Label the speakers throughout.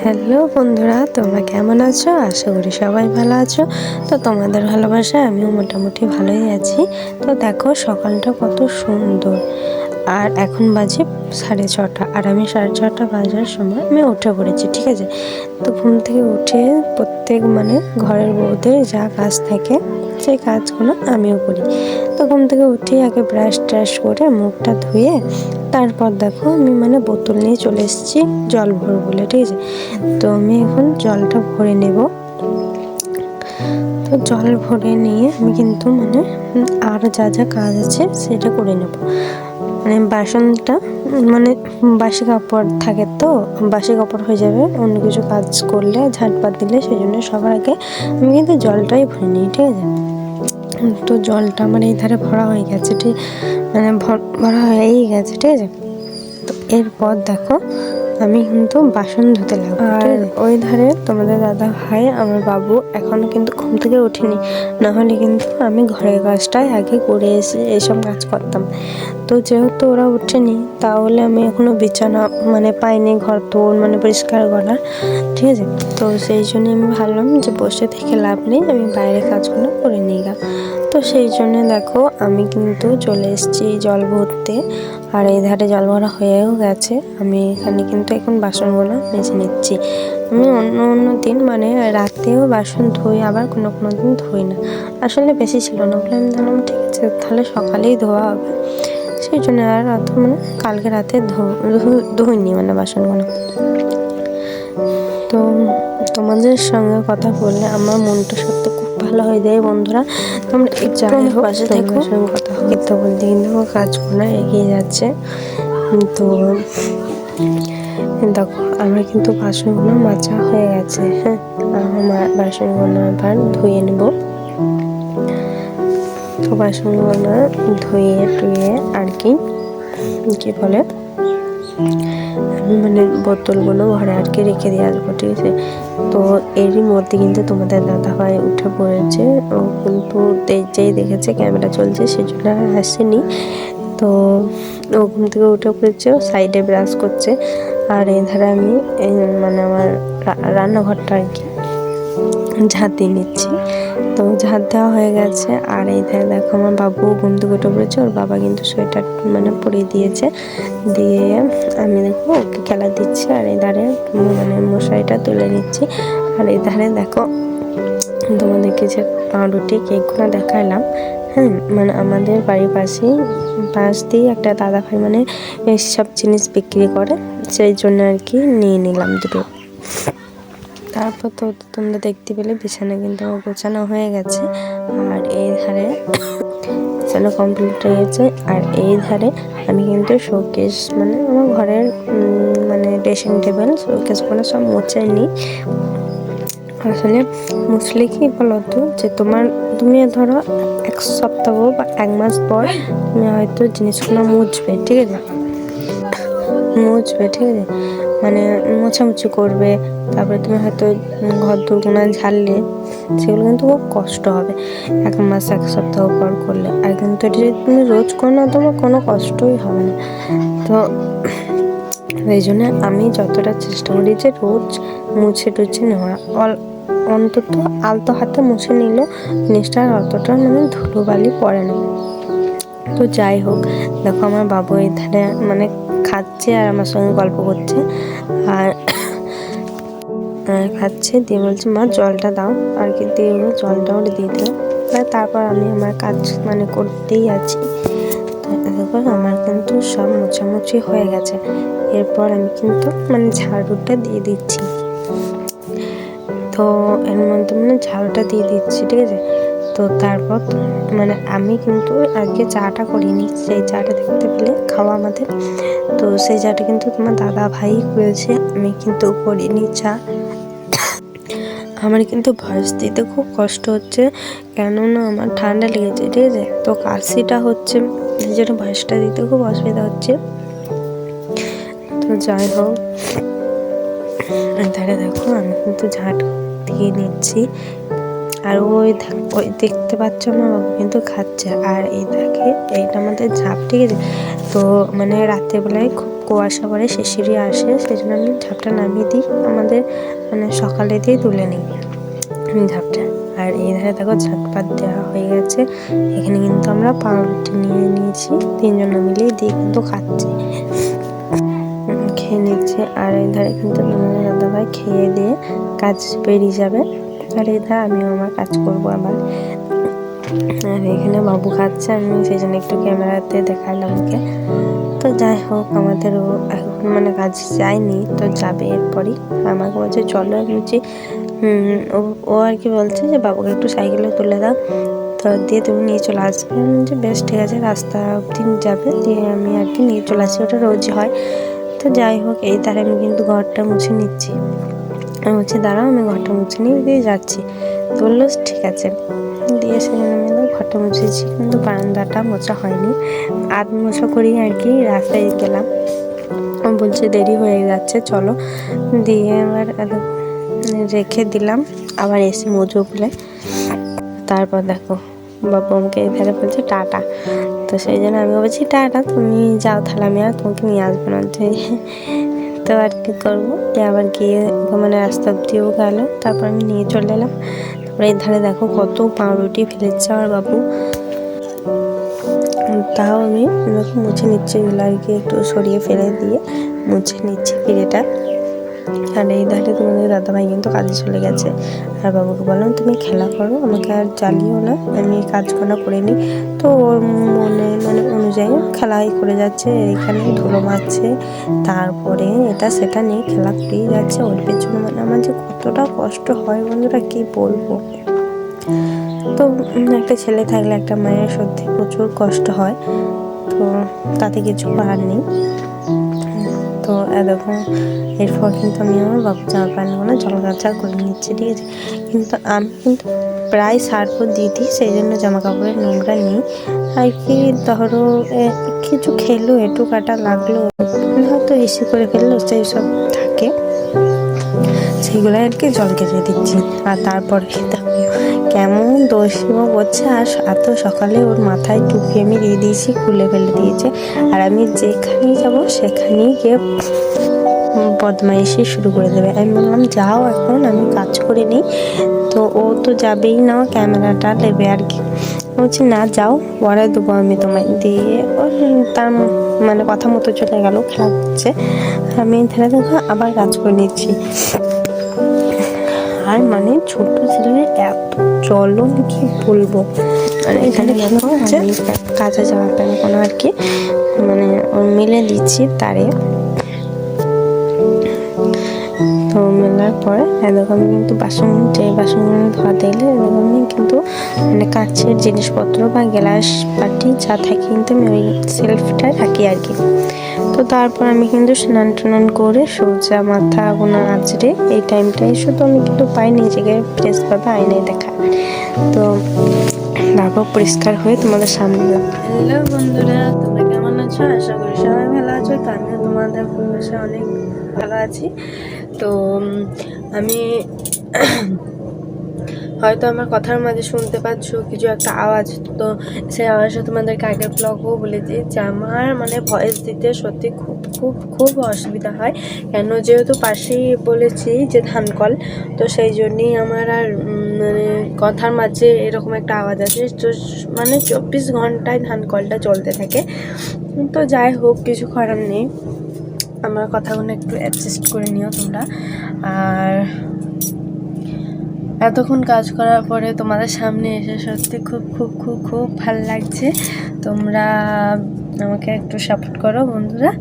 Speaker 1: Hello বন্ধুরা, তোমরা কেমন আছো? আশা করি সবাই ভালো আছো। তো তোমাদের ভালোবাসায় আমিও মোটামুটি ভালোই আছি। তো দেখো সকালটা কত সুন্দর, আর এখন বাজে 6:30, আর আমি 6:30 বাজার সময় আমি উঠে পড়েছি, ঠিক আছে। তো ঘুম থেকে উঠে প্রত্যেক ঘরের বউদের যা কাজ থাকে সেই কাজগুলো আমিও করি। তো ঘুম থেকে উঠে আগে ব্রাশ ট্রাশ করে মুখটা ধুয়ে তারপর দেখো আমি বোতল নিয়ে চলে এসেছি জল ভরবো বলে, ঠিক আছে। তো আমি এখন জলটা ভরে নেব। তো জল ভরে নিয়ে আমি কিন্তু আর যা যা কাজ আছে সেটা করে নেব। বাসনটা বাসি কাপড় থাকে, তো বাসি কাপড় হয়ে যাবে অন্য কিছু কাজ করলে, ঝাঁটপাত দিলে, সেই জন্য সবার আগে আমি কিন্তু জলটাই ভরে নিই, ঠিক আছে। তো জলটা আমার এই ধারে ভরা হয়ে গেছে, ঠিক ভরা হয়েই গেছে, ঠিক আছে। তো এরপর দেখো আমি কিন্তু বাসন ধুতে লাগবো, আর ওই ধারে তোমাদের দাদা ভাই আমার বাবু এখনো কিন্তু ঘুম থেকে ওঠেনি, নাহলে কিন্তু আমি ঘরের কাজটাই আগে করে এসে এইসব কাজ করতাম। তো যেহেতু ওরা ওঠেনি, তাহলে আমি এখনো বিছানা পাইনি ঘর তোর পরিষ্কার করার, ঠিক আছে। তো সেই জন্য আমি ভাবলাম যে বসে থেকে লাভ নেই, আমি বাইরের কাজগুলো করে নিই গা। তো সেই জন্য দেখো আমি কিন্তু চলে এসেছি জল ভরতে, আর এই ধারে জল ভরা হয়েও গেছে। আমি এখানে কিন্তু এখন বাসনগুলো মেজে নিচ্ছি। আমি অন্য দিন রাতেও বাসন ধুই, আবার কোনো দিন ধুই না। আসলে বেশি ছিল না বলে আমি জানলাম ঠিক আছে তাহলে সকালেই ধোয়া হবে, সেই জন্য আর অত কালকে রাতে ধুইনি বাসনগুলো। তো তোমাদের সঙ্গে কথা বললে আমার মনটা সত্যি খুব ভালো হয়ে যায় বন্ধুরা। তোমরা যাই হোক পাশে থেকে সঙ্গে কথা বলতে কিন্তু কাজগুলো এগিয়ে যাচ্ছে। তো দেখো আমার কিন্তু বাসনগুলো মাজা হয়ে গেছে, হ্যাঁ। আমার বাসনগুলো এবার ধুয়ে নেব। তো বাসনগুলো ধুয়ে টুয়ে আর কি বলে আমি বোতলগুলো ঘরে আর কি রেখে দিয়ে আসবো, ঠিক আছে। তো এরই মধ্যে কিন্তু তোমাদের দাদা ভাই উঠে পড়েছে। ও কিন্তু যেই দেখেছে ক্যামেরা চলছে সেজন্য আর আসেনি। তো ও ঘুম থেকে উঠে পড়েছে, ও সাইডে ব্রাশ করছে, আর এই ধারে আমি আমার রান্নাঘরটা আর কি ঝাঁট দিয়ে নিচ্ছি। তো ঝাঁট দেওয়া হয়ে গেছে, আর এই ধারে দেখো আমার বাবু ঘুম থেকে উঠে পড়েছে, ওর বাবা কিন্তু সোয়েটার পরিয়ে দিয়েছে, দিয়ে আমি দেখো ওকে খেলা দিচ্ছি, আর এই ধারে মশারিটা তুলে নিচ্ছি। আর এই ধারে দেখো তোমাদেরকে যে পাউরুটি কেকগুলো দেখালাম, হ্যাঁ, আমাদের বাড়ির পাশ দিয়ে একটা দাদা ভাই এইসব জিনিস বিক্রি করে, সেই জন্য আর কি নিয়ে নিলাম দুটো। তারপর তো তোমরা দেখতে পেলে বিছানা কিন্তু আমার গোছানো হয়ে গেছে, আর এই ধারে বিছানা কমপ্লিট হয়ে গেছে। আর এই ধারে আমি কিন্তু শোকেস আমার ঘরের ড্রেসিং টেবিল শোকেসগুলো সব মুছে নিই। আসলে মুছলে কি বলতো যে তুমি ধরো এক সপ্তাহ বা 1 মাস পর তুমি হয়তো জিনিসগুলো মুছবে, ঠিক আছে, ঠিক আছে, মোছামুছি করবে, তারপরে তুমি হয়তো ঘর দোরগুলো ঝাড়লে, সেগুলো কিন্তু খুব কষ্ট হবে 1 মাস 1 সপ্তাহ পর করলে। আর কিন্তু এটা যদি তুমি রোজ করো না, তোমার কোনো কষ্টই হবে না। তো এই জন্য আমি যতটা চেষ্টা করি যে রোজ মুছে টুছে নেওয়া, অন্তত আলতো হাতে মুছে নিলেও জিনিসটা অতটা ধুলোবালি পড়ে না। তো যাই হোক, দেখো আমার বাবু এই ধারে খাচ্ছে আর আমার সঙ্গে গল্প করছে, আর খাচ্ছে, দিয়ে বলছে মা জলটা দাও, আর কি দিয়ে জলটা ওটা দিয়ে দিলাম। তারপর আমি আমার কাজ করতেই আছি। দেখো আমার কিন্তু সব মোছামুছি হয়ে গেছে। এরপর আমি কিন্তু ঝাড়ুটা দিয়ে দিচ্ছি। তো এর মধ্যে ঝাড়ুটা দিয়ে দিচ্ছি, ঠিক আছে। তো তারপর আমি কিন্তু আজকে চাটা করিনি, সেই চাটা দেখতে পেলে খাওয়া আমাদের, তো সেই চাটা কিন্তু তোমার দাদা ভাই করেছে, আমি কিন্তু করিনি চা। আমার কিন্তু ভয়েস দিতে খুব কষ্ট হচ্ছে, কেননা আমার ঠান্ডা লেগেছে, ঠিক আছে। তো কাশিটা হচ্ছে, সেই জন্য ভয়েসটা দিতে খুব অসুবিধা হচ্ছে। তো যাই হোক, তাহলে দেখো আমি কিন্তু ঝাঁট দিয়ে নিচ্ছি, আর ওই দেখতে পাচ্ছ আমার বাবু কিন্তু খাচ্ছে। আর এই দেখে এইটা আমাদের ঝাঁপ, ঠিক আছে। তো রাত্রেবেলায় খুব কুয়াশা পরে শিশিরি আসে, সেই জন্য আমি ঝাপটা নামিয়ে দিই, আমাদের মানে সকালে দিয়ে তুলে নিই ঝাপটা। আর এই ধারে দেখো ঝাটপাত দেওয়া হয়ে গেছে। এখানে কিন্তু আমরা পাউরুটি নিয়ে নিয়েছি, তিনজনে মিলেই দিয়ে কিন্তু খাচ্ছি, খেয়ে নিচ্ছে। আর এই ধারে কিন্তু তোমাদের দাদাভাই খেয়ে দিয়ে কাজ বেরিয়ে যাবে, আর এই ধারে আমিও আমার কাজ করবো আবার। আর এখানে বাবু খাচ্ছে, আমি সেই জন্য একটু ক্যামেরাতে দেখালাম ওকে। তো যাই হোক, আমাদেরও এখন মানে কাজ যায়নি, তো যাবে এরপরই। আমাকে বলছে চলো, আমি বলছি ও আর কি বলছে যে বাবুকে একটু সাইকেলে তুলে দাও, তো দিয়ে তুমি নিয়ে চলে আসবে। আমি বলছি বেশ ঠিক আছে, রাস্তা অব্দি যাবে, দিয়ে আমি আর কি নিয়ে চলে আসি, ওটা রোজই হয়। তো যাই হোক, এই তারে আমি কিন্তু ঘরটা মুছে নিচ্ছি। আমি বলছি দাঁড়াও, আমি ঘরটা মুছে নিয়ে দিয়ে যাচ্ছি। তো বললো ঠিক আছে, দিয়ে সেখানে আমি ঘরটা মুছেছি, কিন্তু বারান্দাটা মোছা হয়নি, আধ মোছা করি আর কি রাস্তায় গেলাম। বলছে দেরি হয়ে যাচ্ছে চলো, দিয়ে আবার রেখে দিলাম, আবার এসে মুজো বলে। তারপর দেখো বাবু আমাকে এধারে বলছে টাটা, তো সেই জন্য আমি বলছি টাটা, তুমি যাও তাহলে, আমি আর তোমাকে নিয়ে আসবো না। তো আর কি করবো, আবার গিয়ে মানে রাস্তা অব্দিও গেল, তারপর আমি নিয়ে চলে এলাম। তারপরে এই ধারে দেখো কত পাউরুটি ফেলেছে আমার বাবু, তাও আমি মুছে নিচ্ছি, এগুলো আর কি একটু সরিয়ে ফেলে দিয়ে মুছে নিচ্ছি পিড়েটা। আর এই ধারে তোমাদের দাদাভাই কিন্তু কাজে চলে গেছে, আর বাবুকে বললাম তুমি খেলা করো, আমাকে আর জ্বালিও না, আমি কাজগুলো করে নিই। তো ওর মনে মানে অনুযায়ী খেলাই করে যাচ্ছে, এইখানে ধুলো মারছে, তারপরে এটা সেটা নিয়ে খেলা করেই যাচ্ছে। ওর পেছনে মানে আমার যে কতটা কষ্ট হয় বন্ধুরা, কি বলবো। তো একটা ছেলে থাকলে একটা মায়ের সত্যি প্রচুর কষ্ট হয়, তো তাতে কিছু করার নেই। তো দেখো এরপর কিন্তু আমি আমার বাবু জামা প্যান্টগুলো জলগাছা করে নিচ্ছি, ঠিক আছে। কিন্তু আমি কিন্তু প্রায় সার্ফ দিয়ে দিই, সেই জন্য জামা কাপড়ের নোংরা নেই আর কি। ধরো কিছু খেলো, একটু কাটা লাগলো, হয়তো এসে করে ফেললো, সেই সব থাকে, সেইগুলো আর কি জল কেটে দিচ্ছি। আর তারপর কেমন দোষিমো করছে, আর এত সকালে ওর মাথায় টুপি আমি দিয়ে দিয়েছি, খুলে ফেলে দিয়েছে, আর আমি যেখানেই যাবো সেখানেই গিয়ে বদমাইশি শুরু করে দেবে। আমি বললাম যাও এখন, আমি কাজ করে নিই। তো ও তো যাবেই না, ক্যামেরাটা নেবে আর কি। বলছি না যাও, পরে দেবো আমি তোমায়, দিয়ে তার মানে কথা মতো চলে গেল, খেলা করছে। আমি ধরে দেখো আবার কাজ করে নিচ্ছি। আর মানে ছোট ছেলের এত চলন কি বলবো, মানে এখানে কেন হচ্ছে কাজে যাওয়ার প্যান্ট কোনো আর কি মানে ওর মিলে দিচ্ছি তারে। তো মেলার পর এরকম কিন্তু বাসনগুলো ধোয়াতে গেলে এরকমই কিন্তু মানে কাঁচের জিনিসপত্র বা গ্লাস বাটি যা থাকে কিন্তু আমি ওই সেলফটা রাখি আর কি। তো তারপর আমি কিন্তু স্নান টান করে সোজা মাথা গোনা আঁচড়ে এই টাইমটাই শুধু আমি কিন্তু পাই নিজেকে ফ্রেশভাবে আয়নায় দেখা। তো তারপর পরিষ্কার হয়ে তোমাদের সামনে। হ্যালো বন্ধুরা, তোমরা কেমন আছো? আশা করি সবাই ভালো আছো। তো আমিও তোমাদের ভালোবাসা অনেক ভালো আছি। তো আমি হয়তো আমার কথার মাঝে শুনতে পাচ্ছ কিছু একটা আওয়াজ, তো সেই আওয়াজটা তোমাদেরকে আগের ব্লগও বলেছি যে আমার মানে ভয়েস দিতে সত্যি খুব খুব খুব অসুবিধা হয়। কেন, যেহেতু পাশেই বলেছি যে ধানকল, তো সেই জন্যেই আমার আর মানে কথার মাঝে এরকম একটা আওয়াজ আছে, তো মানে 24 ঘন্টায় ধানকলটা চলতে থাকে। তো যাই হোক, কিছু করার নেই, আমার কথাগুলো একটু অ্যাডজাস্ট করে নিও তোমরা। আর এতক্ষণ কাজ করার পরে তোমাদের সামনে এসে সত্যি খুব খুব খুব খুব ভালো লাগছে। তোমরা আমাকে একটু সাপোর্ট করো বন্ধুরা।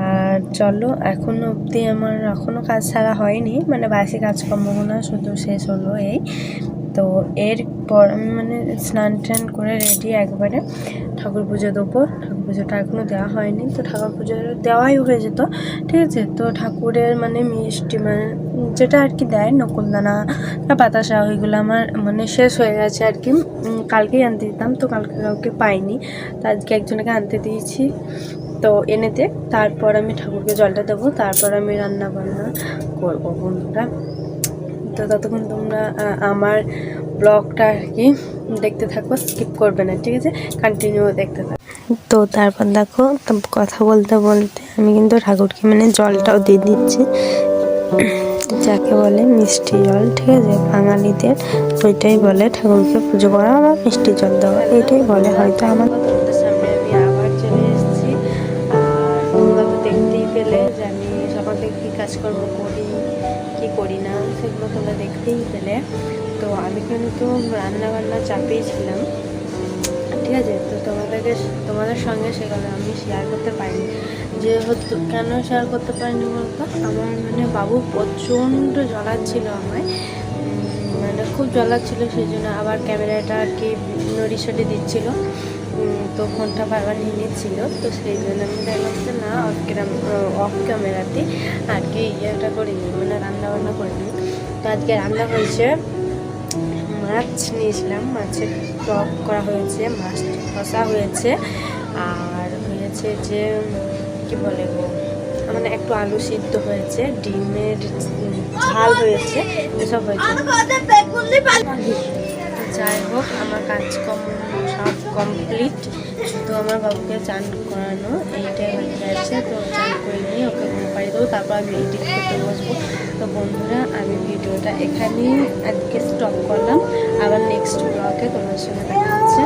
Speaker 1: আর চলো, এখনও অবধি আমার এখনও কাজ ছাড়া হয়নি, মানে বাসি কাজকর্মগুলো শুধু শেষ হলো এই। তো এরপর আমি মানে স্নান টান করে রেডি একবারে ঠাকুর পুজো দেবো। ঠাকুর পুজোটা এখনও দেওয়া হয়নি, তো ঠাকুর পুজো দেওয়াই হয়ে যেত, ঠিক আছে। তো ঠাকুরের মানে মিষ্টি মানে যেটা আর কি দেয় নকুলদানা বা বাতাসা, ওইগুলো আমার মানে শেষ হয়ে গেছে আর কি। কালকেই আনতে দিতাম, তো কালকে কাউকে পাইনি, তো আজকে একজনকে আনতে দিয়েছি, তো এনে দে। তারপর আমি ঠাকুরকে জলটা দেবো, তারপর আমি রান্না বান্না করবো বন্ধুরা। তো ততক্ষণ তোমরা আমার ব্লগটা আর কি দেখতে থাকো, স্কিপ করবে না, ঠিক আছে, কন্টিনিউ দেখতে থাকো। তো তারপর দেখো কথা বলতে বলতে আমি কিন্তু ঠাকুরকে মানে জলটাও দিয়ে দিচ্ছি, যাকে বলে মিষ্টি জল। ঠিক আছে, বাঙালিদের ওইটাই বলে ঠাকুরকে পুজো করা বা মিষ্টি জল দেওয়া, এটাই বলে হয়তো। আমার তোমাদের সামনে আমি আবার চলে এসেছি। আর তোমরা তো দেখতেই পেলে যে আমি সকাল থেকে কী কাজকর্ম করি কি করি না, সেগুলো তোমরা দেখতেই পেলে। তো আমি কিন্তু রান্নাবান্না চাপেই ছিলাম, ঠিক আছে। তো তোমাদের সঙ্গে সেগুলো আমি শেয়ার করতে পারিনি। যেহেতু কেন শেয়ার করতে পারিনি বলতো, আমার মানে বাবু প্রচণ্ড জ্বলাচ্ছিল আমায়, মানে খুব জ্বলাচ্ছিল, সেই জন্য আবার ক্যামেরাটা আর কি নড়িসড়ি দিচ্ছিল। তো ফোনটা বারবার নিয়ে নিচ্ছিল, তো সেই জন্য আমি দেখলাম যে না অফ ক্যামেরাতে আর কি ইয়েটা করিনি, মানে রান্নাবান্না করিনি। তো আজকে রান্না হয়েছে, মাছ নিয়েছিলাম, মাছের টক করা হয়েছে, মাছ কষা হয়েছে, আর হয়েছে যে কি বলে গো, মানে একটু আলু সিদ্ধ হয়েছে, ডিমের ঝাল হয়েছে, এসব হয়েছে। যাই হোক, আমার কাজকর্ম সব কমপ্লিট, শুধু আমার বাবুকে চান করানো এইটাই হয়ে গেছে। তো চান করে নিয়ে ওকে ঘুম পাড়িয়ে দেবো, তারপর আমি এডিট করতে বসবো। তো বন্ধুরা, আমি ভিডিওটা এখানেই আজকে স্টপ করলাম, আবার নেক্সট ব্লগে তোমার সঙ্গে দেখা হচ্ছে।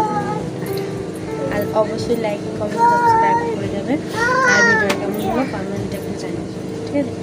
Speaker 1: আর অবশ্যই লাইক কমেন্ট সাবস্ক্রাইব করে যাবে, আর ভিডিওটা কেমন হলো কমেন্টে একটু জানিয়ে, ঠিক আছে।